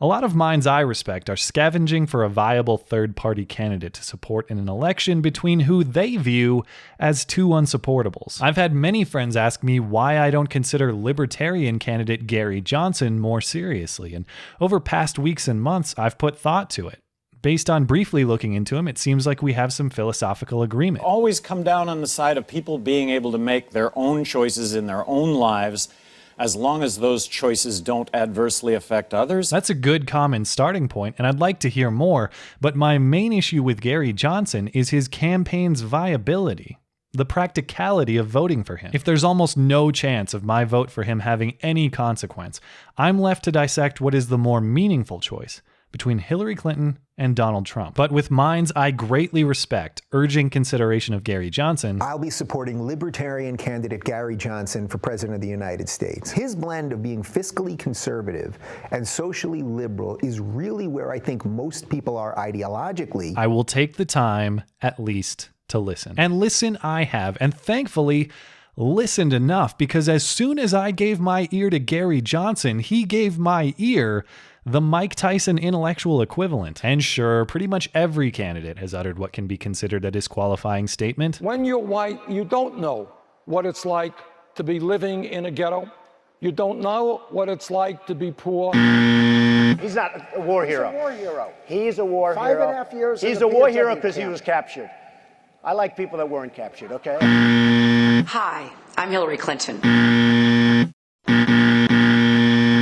A lot of minds I respect are scavenging for a viable third-party candidate to support in an election between who they view as two unsupportables. I've had many friends ask me why I don't consider Libertarian candidate Gary Johnson more seriously, and over past weeks and months, I've put thought to it. Based on briefly looking into him, it seems like we have some philosophical agreement. Always come down on the side of people being able to make their own choices in their own lives, as long as those choices don't adversely affect others. That's a good common starting point, and I'd like to hear more, but my main issue with Gary Johnson is his campaign's viability, the practicality of voting for him. If there's almost no chance of my vote for him having any consequence, I'm left to dissect what is the more meaningful choice between Hillary Clinton and Donald Trump. But with minds I greatly respect urging consideration of Gary Johnson, I'll be supporting Libertarian candidate Gary Johnson for President of the United States. His blend of being fiscally conservative and socially liberal is really where I think most people are ideologically. I will take the time, at least, to listen. And listen I have, and thankfully, listened enough, because as soon as I gave my ear to Gary Johnson, he gave my ear the Mike Tyson intellectual equivalent. And sure, pretty much every candidate has uttered what can be considered a disqualifying statement. When you're white, you don't know what it's like to be living in a ghetto. You don't know what it's like to be poor. He's not a war hero. He's a war hero. He's a war hero. 5.5 years. He's a war hero because he was captured. I like people that weren't captured, okay? Hi, I'm Hillary Clinton.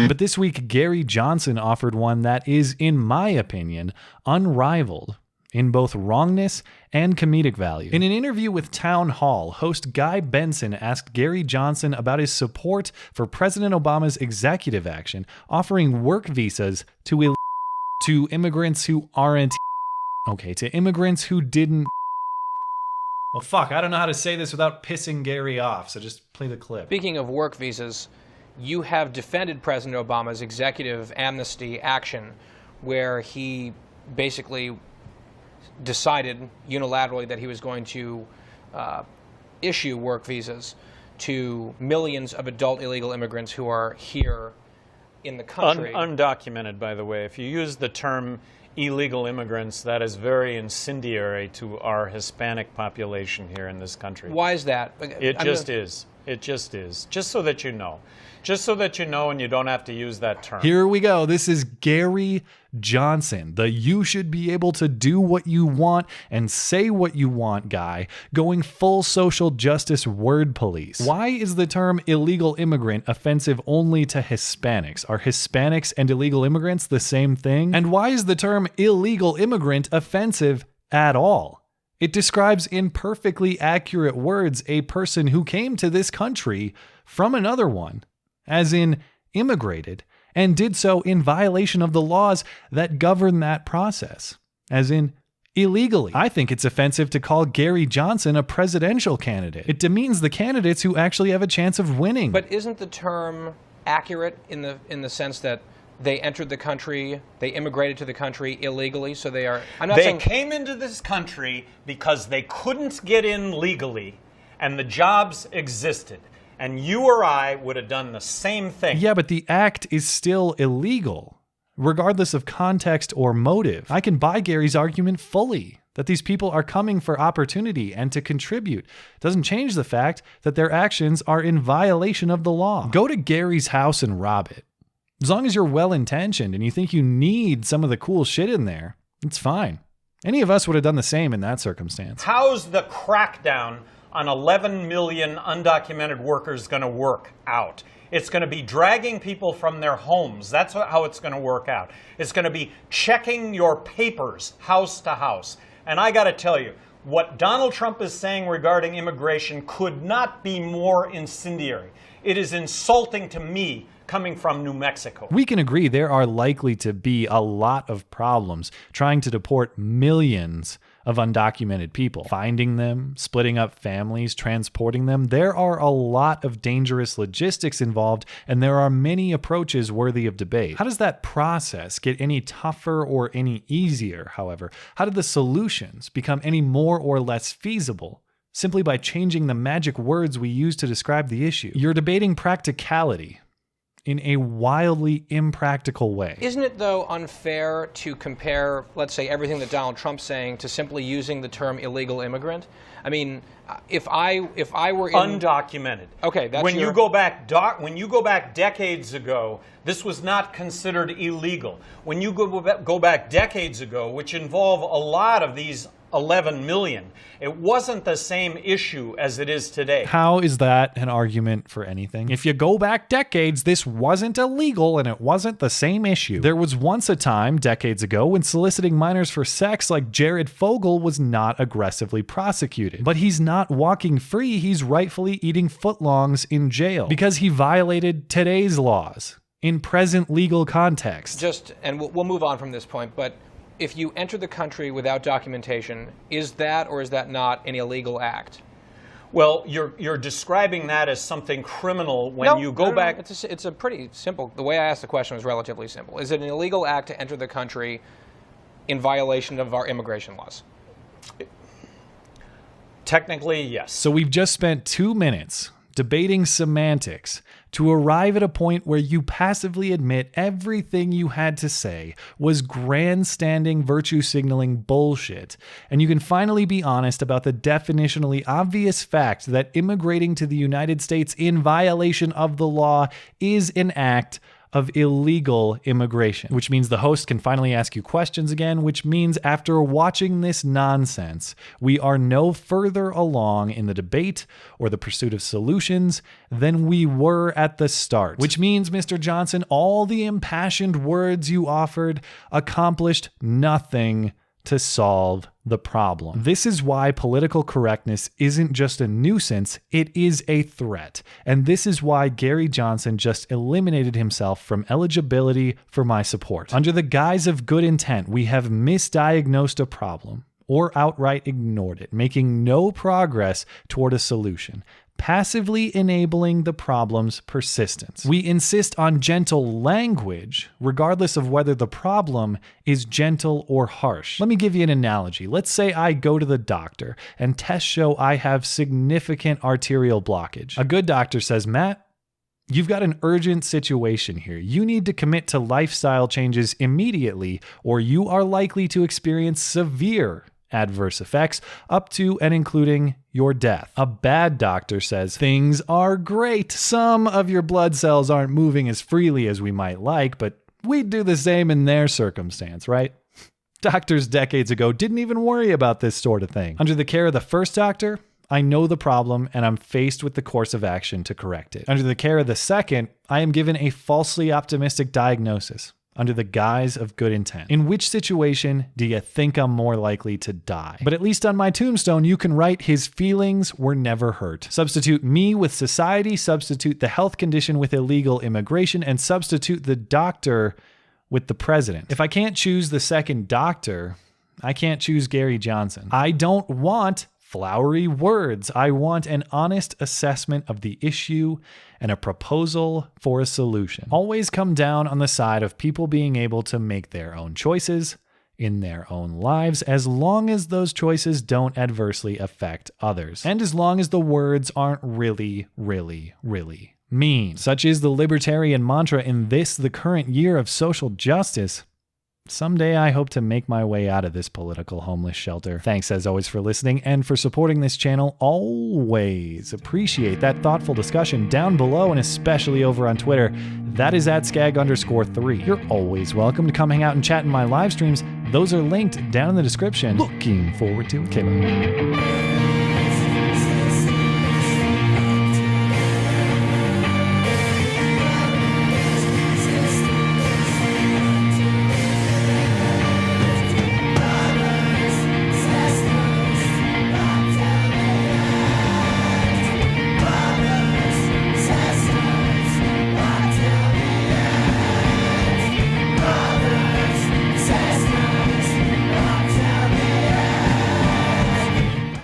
But this week, Gary Johnson offered one that is, in my opinion, unrivaled in both wrongness and comedic value. In an interview with Town Hall, host Guy Benson asked Gary Johnson about his support for President Obama's executive action offering work visas to immigrants who aren't to immigrants who didn't. Well, fuck, I don't know how to say this without pissing Gary off, so just play the clip. Speaking of work visas, you have defended President Obama's executive amnesty action, where he basically decided unilaterally that he was going to issue work visas to millions of adult illegal immigrants who are here in the country. Undocumented, by the way. If you use the term illegal immigrants, that is very incendiary to our Hispanic population here in this country. Why is that? It just is. It just is. Just so that you know. Just so that you know and you don't have to use that term. Here we go. This is Gary Johnson, the you should be able to do what you want and say what you want guy, going full social justice word police. Why is the term illegal immigrant offensive only to Hispanics? Are Hispanics and illegal immigrants the same thing? And why is the term illegal immigrant offensive at all? It describes in perfectly accurate words a person who came to this country from another one, as in immigrated, and did so in violation of the laws that govern that process, as in illegally. I think it's offensive to call Gary Johnson a presidential candidate. It demeans the candidates who actually have a chance of winning. But isn't the term accurate in the sense that they entered the country, they immigrated to the country illegally, so they are... They came into this country because they couldn't get in legally, and the jobs existed. And you or I would have done the same thing. Yeah, but the act is still illegal, regardless of context or motive. I can buy Gary's argument fully, that these people are coming for opportunity and to contribute. It doesn't change the fact that their actions are in violation of the law. Go to Gary's house and rob it. As long as you're well-intentioned and you think you need some of the cool shit in there, it's fine. Any of us would have done the same in that circumstance. How's the crackdown on 11 million undocumented workers going to work out? It's going to be dragging people from their homes. That's how it's going to work out. It's going to be checking your papers house to house. And I got to tell you, what Donald Trump is saying regarding immigration could not be more incendiary. It is insulting to me coming from New Mexico. We can agree there are likely to be a lot of problems trying to deport millions of undocumented people. Finding them, splitting up families, transporting them. There are a lot of dangerous logistics involved, and there are many approaches worthy of debate. How does that process get any tougher or any easier, however? How do the solutions become any more or less feasible? Simply by changing the magic words we use to describe the issue. You're debating practicality. in a wildly impractical way. Isn't it, though, unfair to compare, let's say, everything that Donald Trump's saying to simply using the term illegal immigrant? I mean, if I were in... Undocumented. Okay, that's when you go back decades ago, this was not considered illegal. When you go back decades ago, which involve a lot of these 11 million, it wasn't the same issue as it is today. How is that an argument for anything? If you go back decades, this wasn't illegal and it wasn't the same issue. There was once a time, decades ago, when soliciting minors for sex like Jared Fogle was not aggressively prosecuted. But he's not walking free, he's rightfully eating footlongs in jail because he violated today's laws in present legal context. And we'll move on from this point, but if you enter the country without documentation, is that or is that not an illegal act? Well, you're describing that as something criminal when you go back. It's a pretty simple. The way I asked the question was relatively simple. Is it an illegal act to enter the country in violation of our immigration laws? Technically, yes. So we've just spent 2 minutes debating semantics to arrive at a point where you passively admit everything you had to say was grandstanding, virtue signaling bullshit, and you can finally be honest about the definitionally obvious fact that immigrating to the United States in violation of the law is an act of illegal immigration, which means the host can finally ask you questions again, which means after watching this nonsense, we are no further along in the debate or the pursuit of solutions than we were at the start. Which means, Mr. Johnson, all the impassioned words you offered accomplished nothing to solve the problem. This is why political correctness isn't just a nuisance, it is a threat. And this is why Gary Johnson just eliminated himself from eligibility for my support. Under the guise of good intent, we have misdiagnosed a problem or outright ignored it, making no progress toward a solution, passively enabling the problem's persistence. We insist on gentle language, regardless of whether the problem is gentle or harsh. Let me give you an analogy. Let's say I go to the doctor and tests show I have significant arterial blockage. A good doctor says, Matt, you've got an urgent situation here. You need to commit to lifestyle changes immediately, or you are likely to experience severe adverse effects, up to and including your death. A bad doctor says, things are great. Some of your blood cells aren't moving as freely as we might like, but we'd do the same in their circumstance, right? Doctors decades ago didn't even worry about this sort of thing. Under the care of the first doctor, I know the problem and I'm faced with the course of action to correct it. Under the care of the second, I am given a falsely optimistic diagnosis under the guise of good intent. In which situation do you think I'm more likely to die? But at least on my tombstone, you can write, his feelings were never hurt. Substitute me with society, substitute the health condition with illegal immigration, and substitute the doctor with the president. If I can't choose the second doctor, I can't choose Gary Johnson. I don't want flowery words. I want an honest assessment of the issue and a proposal for a solution. Always come down on the side of people being able to make their own choices in their own lives, as long as those choices don't adversely affect others. And as long as the words aren't really, really, really mean. Such is the libertarian mantra in this, the current year of social justice. Someday I hope to make my way out of this political homeless shelter. Thanks as always for listening and for supporting this channel. Always appreciate that thoughtful discussion down below and especially over on Twitter. That is @skag_3. You're always welcome to come hang out and chat in my live streams. Those are linked down in the description. Looking forward to it. Okay, bye.